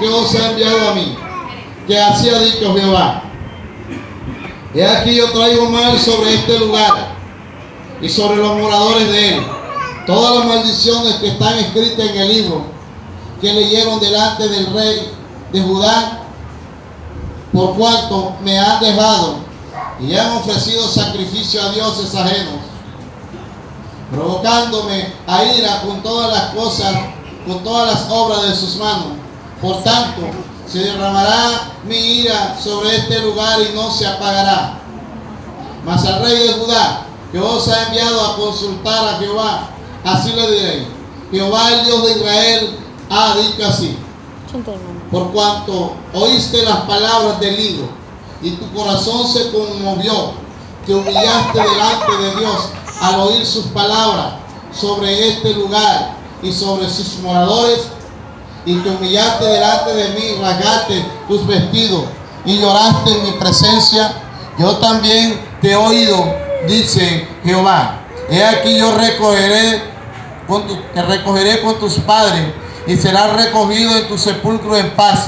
que os ha enviado a mí, que así ha dicho Jehová. He aquí yo traigo mal sobre este lugar y sobre los moradores de él todas las maldiciones que están escritas en el libro que leyeron delante del rey de Judá, por cuanto me han dejado y han ofrecido sacrificio a dioses ajenos, provocándome a ira con todas las cosas, con todas las obras de sus manos. Por tanto, se derramará mi ira sobre este lugar y no se apagará. Mas al rey de Judá, que os ha enviado a consultar a Jehová, así le diré: Jehová, el Dios de Israel, ha dicho así: por cuanto oíste las palabras del libro y tu corazón se conmovió, te humillaste delante de Dios al oír sus palabras sobre este lugar y sobre sus moradores, y te humillaste delante de mí, rasgaste tus vestidos y lloraste en mi presencia, yo también te he oído, dice Jehová. He aquí yo te recogeré con tus padres y serás recogido en tu sepulcro en paz.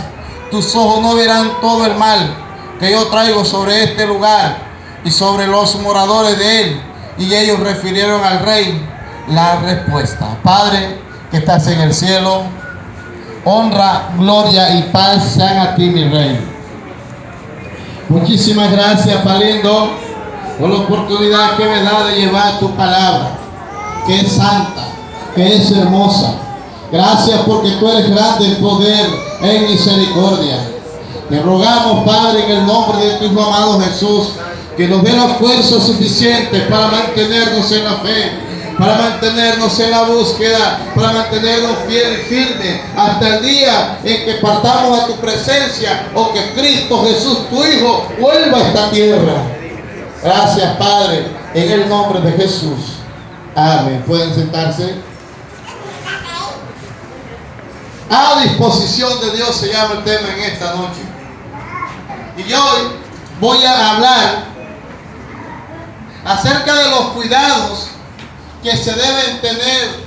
Tus ojos no verán todo el mal que yo traigo sobre este lugar y sobre los moradores de él. Y ellos refirieron al rey la respuesta. Padre que estás en el cielo, honra, gloria y paz sean a ti, mi rey. Muchísimas gracias, Palindo, por la oportunidad que me da de llevar tu palabra, que es santa, que es hermosa. Gracias porque tú eres grande en poder, en misericordia. Te rogamos, Padre, en el nombre de tu Hijo amado Jesús, que nos dé la fuerza suficiente para mantenernos en la fe, para mantenernos en la búsqueda, para mantenernos firmes hasta el día en que partamos a tu presencia o que Cristo Jesús, tu Hijo, vuelva a esta tierra. Gracias, Padre, en el nombre de Jesús. Amén. Pueden sentarse. A disposición de Dios se llama el tema en esta noche. Y hoy voy a hablar acerca de los cuidados que se deben tener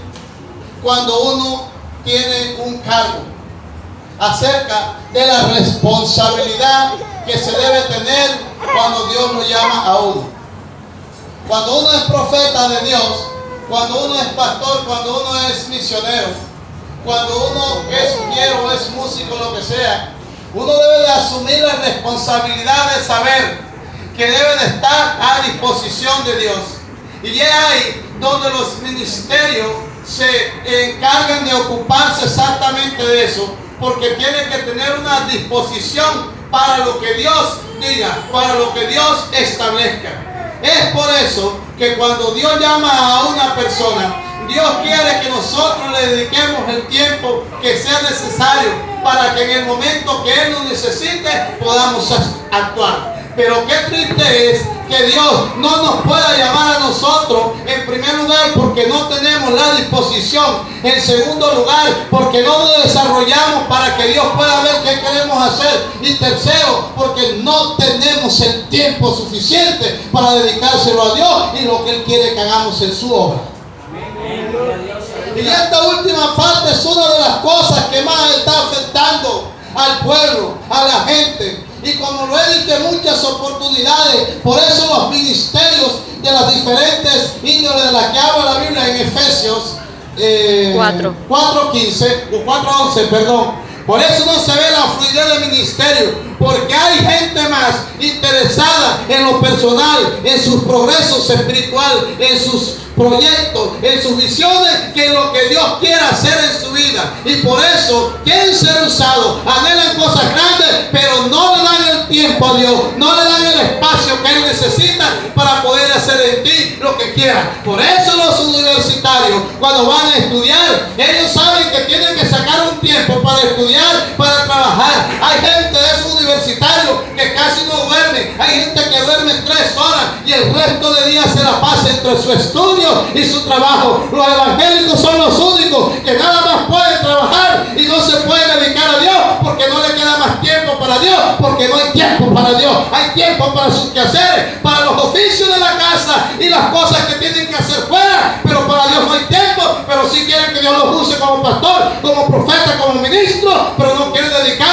cuando uno tiene un cargo, acerca de la responsabilidad que se debe tener cuando Dios lo llama a uno. Cuando uno es profeta de Dios, cuando uno es pastor, cuando uno es misionero, cuando uno es ingeniero o es músico, lo que sea, uno debe de asumir la responsabilidad de saber que debe de estar a disposición de Dios. Y es ahí donde los ministerios se encargan de ocuparse exactamente de eso, porque tienen que tener una disposición para lo que Dios diga, para lo que Dios establezca. Es por eso que cuando Dios llama a una persona, Dios quiere que nosotros le dediquemos el tiempo que sea necesario para que en el momento que Él nos necesite podamos actuar. Pero qué triste es que Dios no nos pueda llamar a nosotros, en primer lugar, porque no tenemos la disposición; en segundo lugar, porque no nos desarrollamos para que Dios pueda ver qué queremos hacer; y tercero, porque no tenemos el tiempo suficiente para dedicárselo a Dios y lo que Él quiere que hagamos en su obra. Y esta última parte es una de las cosas que más está afectando al pueblo, a la gente. Y como lo he dicho en muchas oportunidades, por eso los ministerios de las diferentes índoles de las que habla la Biblia en Efesios 4:15 o 4:11, perdón. Por eso no se ve la fluidez del ministerio, porque hay gente más interesada en lo personal, en sus progresos espirituales, en sus proyectos, en sus visiones, que en lo que Dios quiere hacer en su vida. Y por eso quieren ser usados, anhelan cosas grandes, pero no le dan el tiempo a Dios, no le dan el espacio que Él necesita para poder hacer en ti lo que quiera. Por eso los universitarios, cuando van a estudiar, ellos saben que tienen que sacar un tiempo para estudiar, para trabajar. Hay gente de esos universitarios que casi no duerme, hay gente que duerme 3 horas y el resto de días se la pasa entre su estudio y su trabajo. Los evangélicos son los únicos que nada más pueden trabajar y no se pueden dedicar a Dios, porque no le queda más tiempo para Dios, porque no hay tiempo para Dios. Hay tiempo para sus quehaceres, para los oficios de la casa y las cosas que tienen que hacer fuera, pero para Dios no hay tiempo. Pero sí quieren que Dios los use como pastor, como profeta, como ministro, pero no quieren dedicar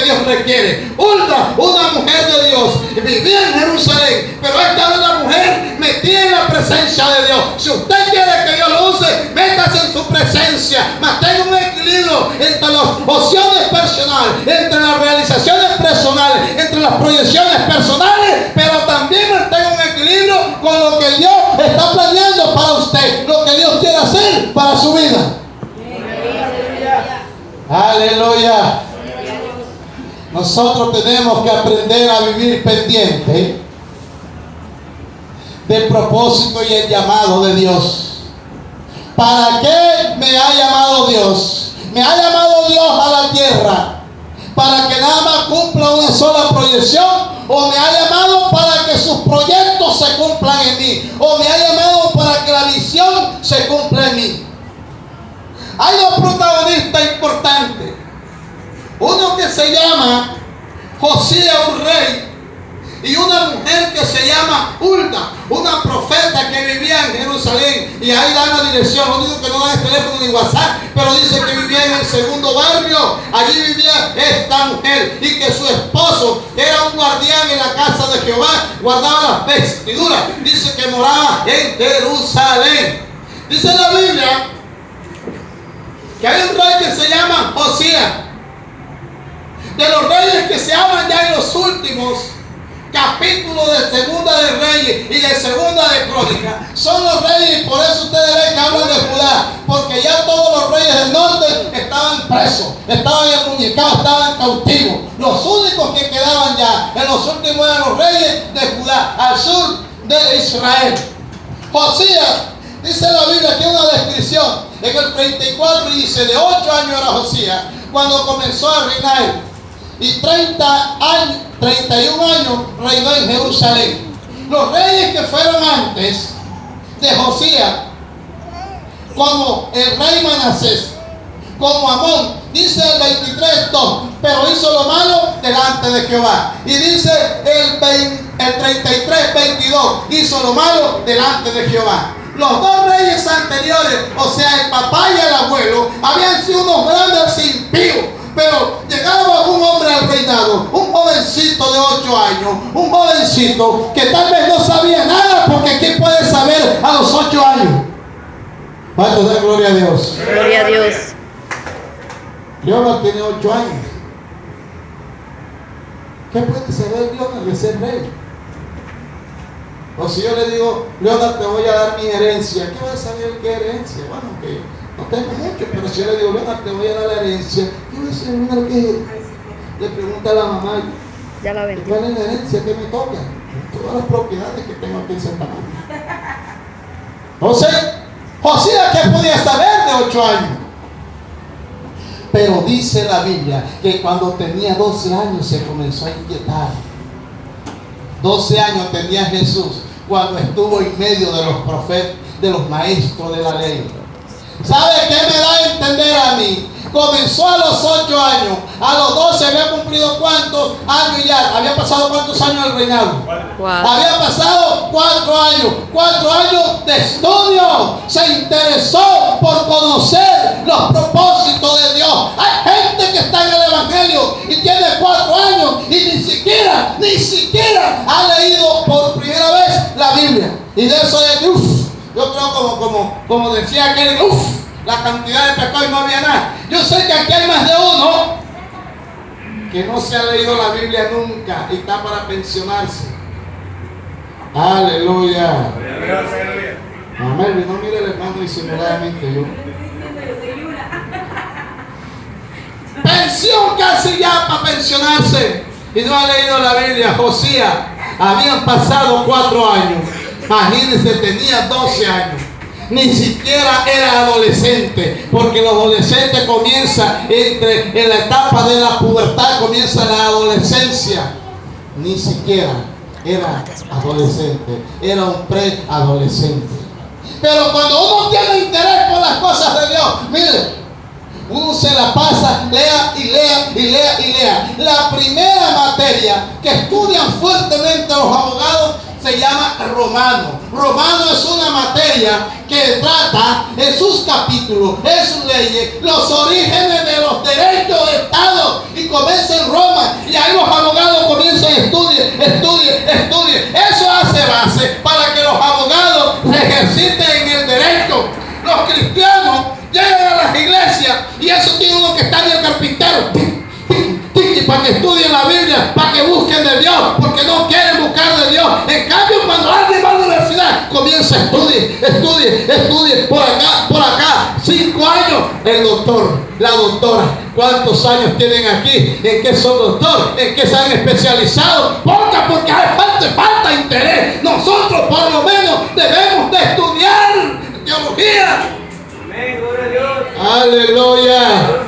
Dios requiere. Hulda, una mujer de Dios, vivía en Jerusalén, pero esta era una mujer metida en la presencia de Dios. Si usted quiere que Dios lo use, métase en su presencia. Mantenga un equilibrio entre las opciones personales, entre las realizaciones personales, entre las proyecciones personales, pero también mantenga un equilibrio con lo que Dios está planeando para usted, lo que Dios quiere hacer para su vida. Aleluya. Nosotros tenemos que aprender a vivir pendiente del propósito y el llamado de Dios. ¿Para qué me ha llamado Dios? Me ha llamado Dios a la tierra para que nada más cumpla una sola proyección, o me ha llamado para que sus proyectos se cumplan en mí, o me ha llamado para que la visión se cumpla en mí. Hay dos protagonistas importantes. Uno que se llama Josías, un rey, y una mujer que se llama Hulda, una profeta que vivía en Jerusalén. Y ahí da la dirección, lo único que no da es teléfono ni WhatsApp, pero dice que vivía en el segundo barrio. Allí vivía esta mujer, y que su esposo era un guardián en la casa de Jehová, guardaba las vestiduras. Dice que moraba en Jerusalén. Dice la Biblia que hay un rey que se llama Josías. De los reyes que se hablan ya en los últimos capítulos de Segunda de Reyes y de Segunda de Crónicas, son los reyes, y por eso ustedes ven que hablan de Judá, porque ya todos los reyes del norte estaban presos, estaban enmuñecados, estaban cautivos. Los únicos que quedaban ya en los últimos eran los reyes de Judá, al sur de Israel. Josías, dice la Biblia, tiene una descripción en el 34, y dice: de 8 años era Josías cuando comenzó a reinar, y 31 años reinó en Jerusalén. Los reyes que fueron antes de Josías, como el rey Manasés, como Amón, dice el 23:2, pero hizo lo malo delante de Jehová. Y dice el 33:22, hizo lo malo delante de Jehová. Los dos reyes anteriores, o sea, el papá y el abuelo, habían sido unos grandes impíos. Pero llegaba un hombre al reinado, un jovencito de 8 años, un jovencito que tal vez no sabía nada, porque ¿quién puede saber a los 8 años? ¿Cuánto da gloria a Dios? Gloria a Dios. Leonard tiene 8 años. ¿Qué puede saber Leonard de ser rey? O si yo le digo: Leonard, te voy a dar mi herencia, ¿qué va a saber qué herencia? Bueno, que no tengo mucho, pero si yo le digo: Leonard, te voy a dar la herencia, ¿qué va a saber Leonard qué es? Le pregunta a la mamá: Ya la vendí. ¿cuál es la herencia que me toca? Todas las propiedades que tengo aquí en Santa María. Entonces, Josías, ¿qué podía saber de 8 años? Pero dice la Biblia que cuando tenía 12 años se comenzó a inquietar. 12 años tenía Jesús cuando estuvo en medio de los profetas, de los maestros de la ley. ¿Sabe qué me da a entender a mí? Comenzó a los 8 años, a los 12 había cumplido ¿cuántos años ya? ¿Había pasado cuántos años el reinado? Había pasado 4 años, 4 años de estudio. Se interesó por conocer los propósitos de Dios. Hay gente que está en el Evangelio y tiene 4 años y ni siquiera ha leído por primera vez la Biblia. Y de eso es, yo creo como decía aquel, la cantidad de pecado y no había nada. Yo sé que aquí hay más de uno que no se ha leído la Biblia nunca y está para pensionarse. Aleluya. Amén. No mire el hermano disimuladamente yo. Pensión casi ya para pensionarse y no ha leído la Biblia. Josías, habían pasado 4 años. Imagínense, tenía 12 años. Ni siquiera era adolescente, porque el adolescente comienza en la etapa de la pubertad, comienza la adolescencia. Ni siquiera era adolescente, era un preadolescente. Pero cuando uno tiene interés por las cosas de Dios, mire, uno se la pasa, lea y lea y lea y lea. La primera materia que estudian fuertemente los abogados se llama Romano. Romano es una materia que trata en sus capítulos, en sus leyes, los orígenes de los derechos de Estado, y comienza en Roma estudie. Eso hace base para que los abogados se ejerciten en el derecho. Los cristianos llegan a las iglesias y eso tiene uno que estar en el carpintero. Para que estudien la Biblia, para que busquen de Dios, porque no quieren buscar de Dios. En cambio, cuando alguien va a la universidad, comienza a estudie, por acá, 5 años, el doctor, la doctora, ¿cuántos años tienen aquí? ¿En qué son doctor? ¿En qué se han especializado? Porque hay falta interés. Nosotros por lo menos debemos de estudiar teología. Amén, gloria a Dios. Aleluya.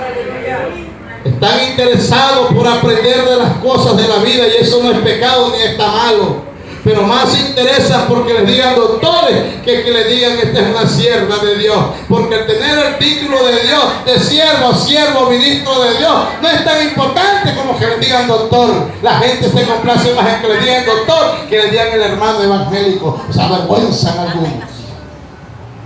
Están interesados por aprender de las cosas de la vida y eso no es pecado ni está malo. Pero más se interesan porque les digan doctores que les digan que esta es una sierva de Dios. Porque el tener el título de Dios, de siervo, ministro de Dios, no es tan importante como que les digan doctor. La gente se complace más en que les digan doctor que les digan el hermano evangélico. O sea, avergüenzan a algunos.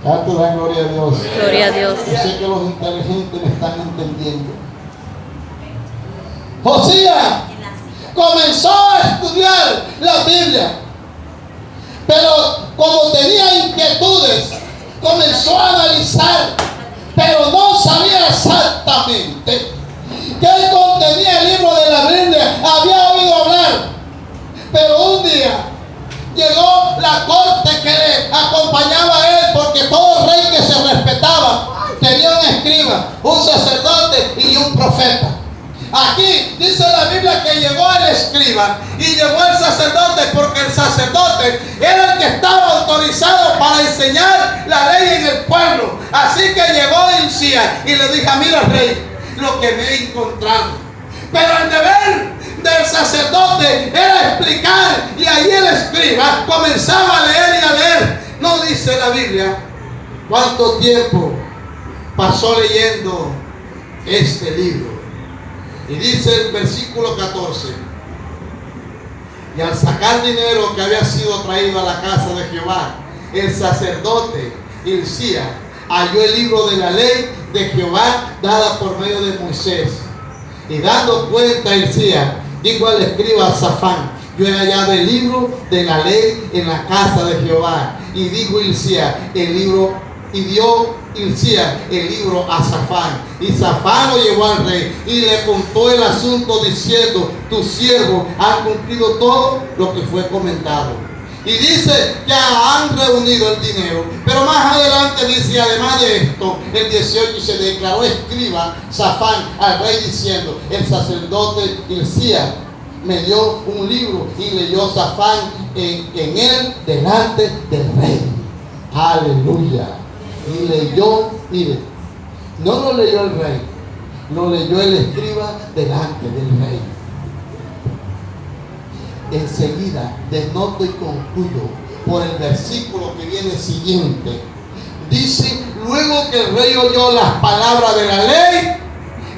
Tanto da gloria a Dios. Gloria a Dios. Yo sé que los inteligentes me están entendiendo. Josías comenzó a estudiar la Biblia, pero como tenía inquietudes, comenzó a analizar, pero no sabía exactamente qué contenía el libro de la Biblia. Había oído hablar, pero un día llegó la corte que le acompañaba a él, porque todo rey que se respetaba tenía un escriba, un sacerdote y un profeta. Aquí dice la Biblia que llegó el escriba y llegó el sacerdote, porque el sacerdote era el que estaba autorizado para enseñar la ley en el pueblo. Así que llegó Hilcías y le dijo: mira, rey, lo que me he encontrado. Pero el deber del sacerdote era explicar, y ahí el escriba comenzaba a leer y a leer. No dice la Biblia cuánto tiempo pasó leyendo este libro. Y dice el versículo 14: y al sacar dinero que había sido traído a la casa de Jehová, el sacerdote Hilcías halló el libro de la ley de Jehová dada por medio de Moisés. Y dando cuenta Hilcías, dijo al escriba Safán: yo he hallado el libro de la ley en la casa de Jehová. Y dijo Hilcías el libro, y dio Hilcías el libro a Safán, y Safán lo llevó al rey y le contó el asunto diciendo: tu siervo ha cumplido todo lo que fue comentado. Y dice que han reunido el dinero, pero más adelante dice: además de esto, el 18, se declaró escriba Safán al rey diciendo: el sacerdote Hilcías me dio un libro, y leyó Safán en él delante del rey. Aleluya. Y leyó, mire, no lo leyó el rey, lo leyó el escriba delante del rey. Enseguida denoto y concluyo por el versículo que viene siguiente. Dice: luego que el rey oyó las palabras de la ley,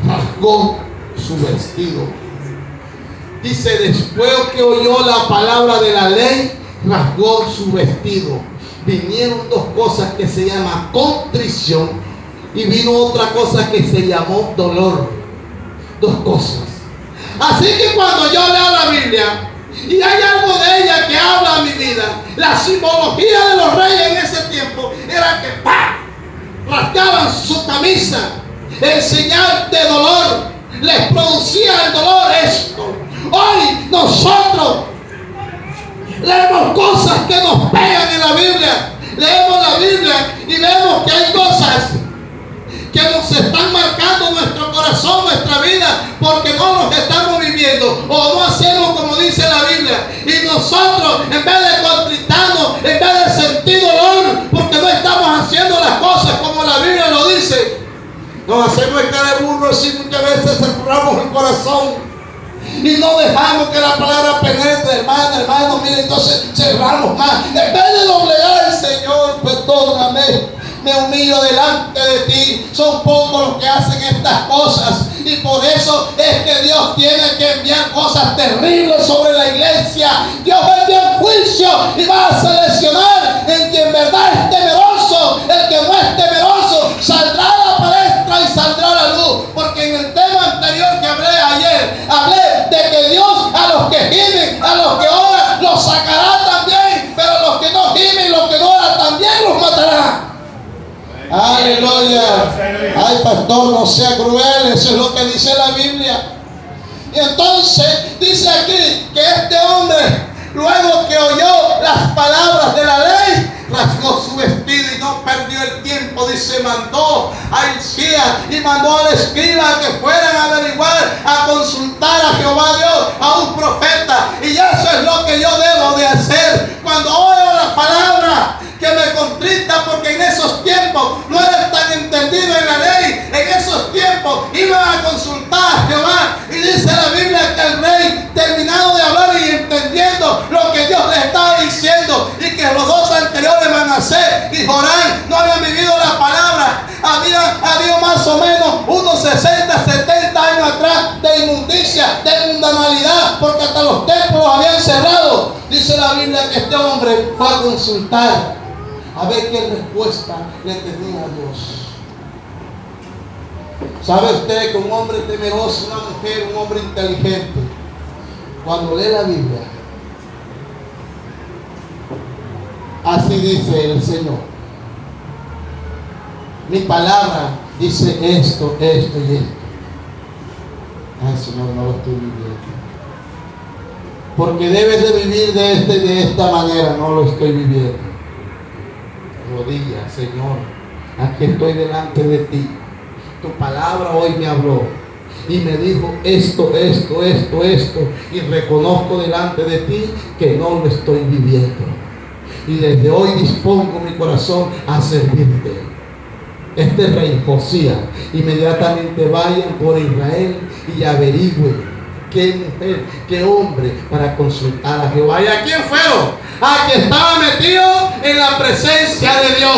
rasgó su vestido. Dice: después que oyó la palabra de la ley, rasgó su vestido. Vinieron dos cosas que se llaman contrición, y vino otra cosa que se llamó dolor. Dos cosas. Así que cuando yo leo la Biblia y hay algo de ella que habla a mi vida, la simbología de los reyes en ese tiempo era que rasgaban su camisa en señal de dolor. Les producía el dolor esto. Hoy nosotros leemos cosas que nos pegan en la Biblia. Leemos la Biblia y vemos que hay cosas que nos están marcando nuestro corazón, nuestra vida, porque no los estamos viviendo o no hacemos como dice la Biblia. Y nosotros, en vez de contritarnos, en vez de sentir dolor porque no estamos haciendo las cosas como la Biblia lo dice, nos hacemos cara de burro, así muchas veces cerramos el corazón y no dejamos que la palabra penetre. Hermano, mire, entonces cerramos más. En vez de doblegar, Señor, perdóname, me humillo delante de ti. Son pocos los que hacen estas cosas, y por eso es que Dios tiene que enviar cosas terribles sobre la iglesia. Dios envía un juicio y va a seleccionar en quien en verdad es temeroso. El que no es temeroso saldrá a la palestra y saldrá a la luz. Porque en el tema anterior que hablé ayer, hablé de que Dios a los que gimen, a los que oran, Aleluya. Ay, pastor, no sea cruel. Eso es lo que dice la Biblia. Y entonces dice aquí que este hombre, luego que oyó las palabras de la ley, rasgó su vestido y no perdió el tiempo. Dice, mandó a Hilcías y mandó al escriba que fueran a averiguar, a consultar a Jehová Dios, a un profeta. Y eso es lo que yo debo de hacer cuando oigo la palabra, que me contrista, porque en esos tiempos no era tan entendido en la ley. En esos tiempos iban a consultar a Jehová, y dice la Biblia que el rey, terminado de hablar y entendiendo lo que Dios le estaba diciendo, y que los dos anteriores, Manasés y Jorán, no habían vivido la palabra. Había más o menos unos 60, 70 años atrás de inmundicia, de mundanalidad, porque hasta los templos habían cerrado. Dice la Biblia que este hombre fue a consultar a ver qué respuesta le tenía a Dios. ¿Sabe usted que un hombre temeroso, una mujer, un hombre inteligente, cuando lee la Biblia, así dice el Señor? Mi palabra dice esto, esto y esto. Ay, Señor, no lo estoy viviendo. Porque debes de vivir de esta manera. No lo estoy viviendo. Rodilla, Señor, aquí estoy delante de ti. Tu palabra hoy me habló y me dijo esto, y reconozco delante de ti que no lo estoy viviendo. Y desde hoy dispongo mi corazón a servirte. Este rey Josías, inmediatamente vayan por Israel y averigüen qué mujer, qué hombre, para consultar a Jehová. ¿Y a quién fueron? A quien estaba metido en la presencia de Dios.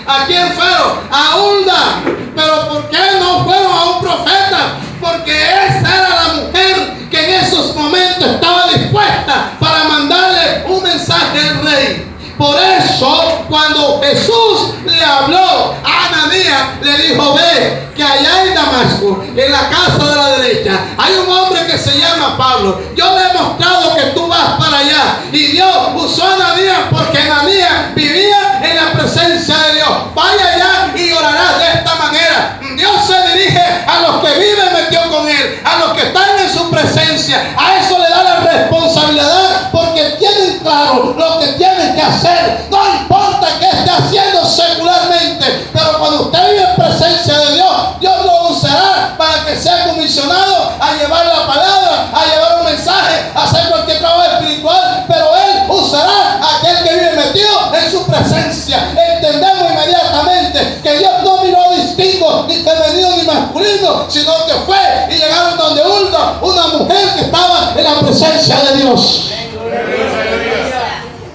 ¿A quién fueron? A Hulda. ¿Pero por qué no fueron a un profeta? Porque esa era la mujer que en esos momentos estaba dispuesta para mandarle un mensaje al rey. Por eso, cuando Jesús le habló a Ananías, le dijo: ve, que allá en Damasco, en la casa de la derecha, hay un hombre que se llama Pablo. Yo le he mostrado que tú vas para allá. Y Dios usó a Ananías porque Ananías vivía en la presencia de Dios. Vaya allá y orarás de esta manera. Dios se dirige a los que viven metido con Él, a los que están en su presencia. A eso le da la responsabilidad, porque tienen claro lo que tienen que hacer. No importa qué esté haciendo secularmente, pero cuando usted vive en presencia de Dios, Dios lo usará para que sea comisionado a llevar la palabra, a llevar un mensaje, a hacer cualquier trabajo espiritual. Pero Él usará a aquel que vive metido en su presencia. Entendemos inmediatamente que Dios no miró distinto, ni femenino ni masculino, sino que fue y llegaron donde Hulda, una mujer que estaba en la presencia de Dios.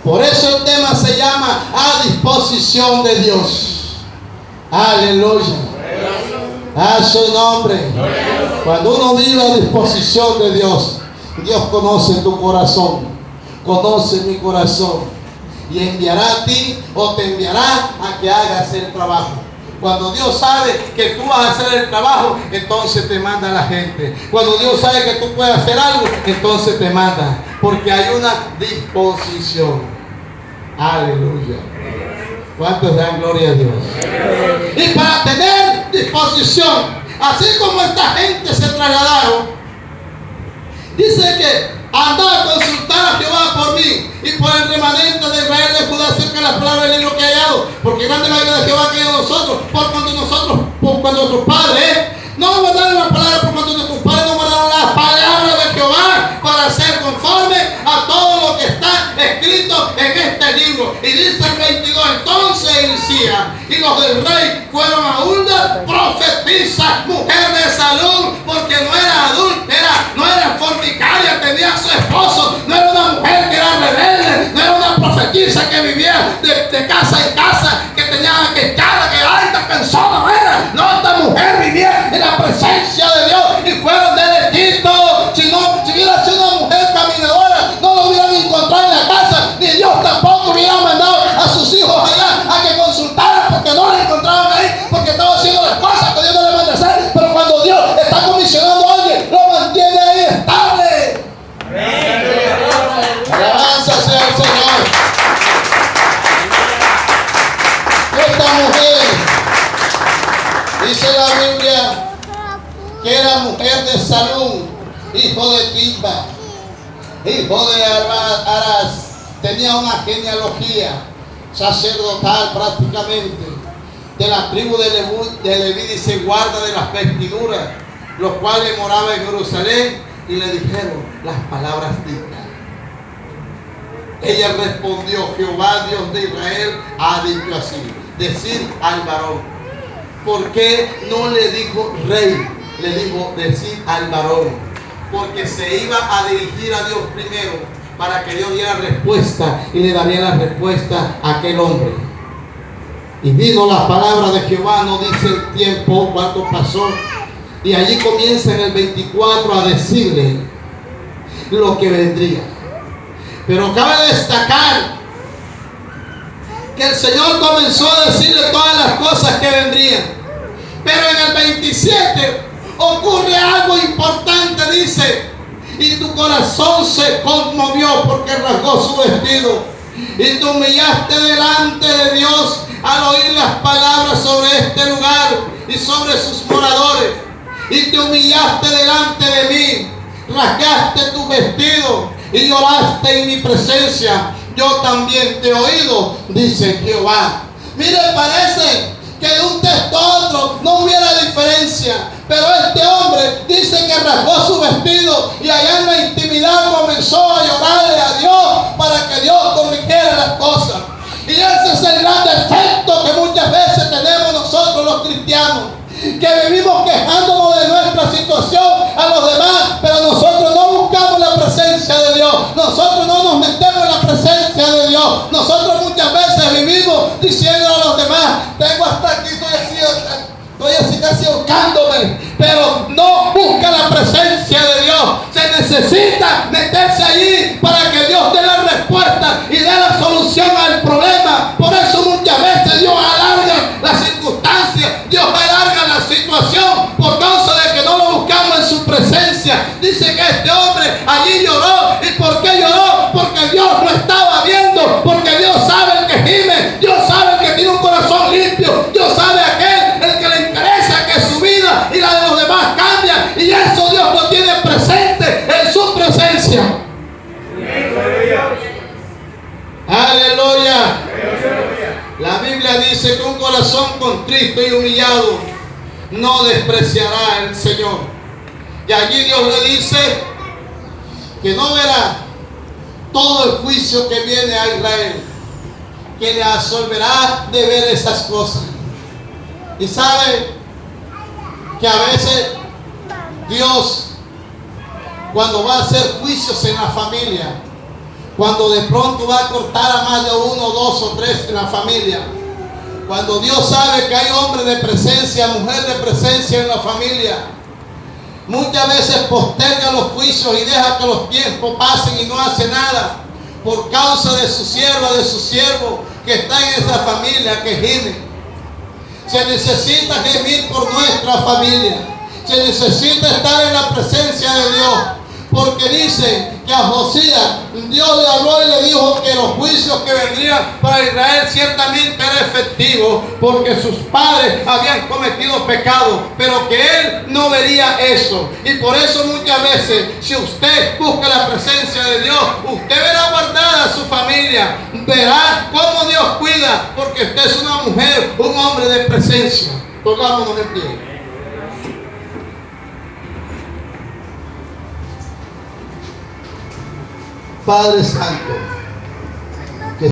Por eso el tema se llama a disposición de Dios. Aleluya. A su nombre. Cuando uno vive a disposición de Dios, Dios conoce tu corazón, conoce mi corazón, y enviará a ti o te enviará a que hagas el trabajo. Cuando Dios sabe que tú vas a hacer el trabajo, entonces te manda a la gente. Cuando Dios sabe que tú puedes hacer algo, entonces te manda. Porque hay una disposición. Aleluya. ¿Cuántos dan gloria a Dios? Y para tener disposición, así como esta gente se trasladaron, dice que andá a consultar a Jehová por mí y por el remanente de Israel de Judá acerca de las palabras del libro que he hallado, porque grande es la gracia de Jehová que hay en nosotros, por cuando nuestros padres no guardaron la palabra, por cuando nuestros padres no guardaron las palabras de Jehová, para ser conforme a todo lo que está escrito en este libro. Y dice el 22, entonces Hilcías y los del rey fueron a Hulda, profetiza, mujer de salud, porque no era adúltera, no era fornicaria, tenía a su esposo, no era una mujer que era rebelde, no era una profetisa que vivía de casa en casa, que tenía que echarla, que esta persona no era. No, esta mujer vivía en la presencia de Dios y fueron derechito. Si hubiera sido una mujer caminadora, no lo hubieran encontrado en la casa, ni Dios tampoco hubiera mandado a sus hijos allá a que consultaran, porque no la encontraban ahí, porque estaba haciendo las cosas que Dios no le manda a hacer. Pero cuando Dios está comisionando a alguien, lo mantiene ahí estable. Alabanza sea el Señor. Esta mujer Dice la Biblia que era mujer de Salum, hijo de Tibba, hijo de Aras. Tenía una genealogía sacerdotal prácticamente de la tribu de Leví. Dice, guarda de las vestiduras, los cuales moraban en Jerusalén, y le dijeron las palabras dignas. Ella respondió, Jehová Dios de Israel ha dicho así, decir al varón. ¿Por qué no le dijo rey? Le dijo decir al varón, porque se iba a dirigir a Dios primero para que Dios diera respuesta, y le daría la respuesta a aquel hombre. Y vino la palabra de Jehová, no dice el tiempo, cuánto pasó, y allí comienza en el 24 a decirle lo que vendría. Pero cabe destacar que el Señor comenzó a decirle todas las cosas que vendrían. Pero en el 27 ocurre algo importante, dice, y tu corazón se conmovió porque rasgó su vestido. Y te humillaste delante de Dios al oír las palabras sobre este lugar y sobre sus moradores. Y te humillaste delante de mí, rasgaste tu vestido y lloraste en mi presencia. Yo también te he oído, dice Jehová. Mire, parece que de un texto a otro no hubiera diferencia, pero este hombre dice que rasgó su vestido y allá en la intimidad comenzó a llorarle a Dios para que Dios corrigiera las cosas. Y ese es el gran defecto que muchas veces tenemos nosotros los cristianos, que vivimos quejándonos de nuestra situación a los demás, pero nosotros no buscamos la presencia de Dios, nosotros no nos metemos en la presencia de Dios. Nosotros muchas veces vivimos diciendo a los demás, tengo hasta aquí, estoy así casi ahorcándome, pero no busca la presencia de Dios. Se necesita meterse allí para que Dios dé la respuesta y dé la solución al problema. Por eso muchas veces Dios alarga las circunstancias, Dios alarga la situación por causa de que no lo buscamos en su presencia. Dice que este hombre allí lloró. ¿Y por qué lloró? Porque Dios lo estaba viendo, porque Dios sabe el que gime, Dios sabe el que tiene un corazón limpio, Dios sabe aquel el que le interesa que su vida y la de los demás cambia, y eso Dios lo tiene presente en su presencia. Aleluya. La Biblia dice que un corazón contrito y humillado no despreciará el Señor. Y allí Dios le dice que no verá todo el juicio que viene a Israel, que le absolverá de ver esas cosas. Y sabe que a veces Dios, cuando va a hacer juicios en la familia, cuando de pronto va a cortar a más de uno, dos o tres en la familia, cuando Dios sabe que hay hombre de presencia, mujer de presencia en la familia, muchas veces posterga los juicios y deja que los tiempos pasen y no hace nada por causa de su sierva, de su siervo que está en esa familia que gime. Se necesita gemir por nuestra familia. Se necesita estar en la presencia de Dios. Porque dice que a Josías Dios le habló y le dijo que los juicios que vendrían para Israel ciertamente eran efectivos, porque sus padres habían cometido pecado, pero que él no vería eso. Y por eso muchas veces, si usted busca la presencia de Dios, usted verá guardada su familia, verá cómo Dios cuida, porque usted es una mujer, un hombre de presencia. Pongámonos en pie. Padre Santo,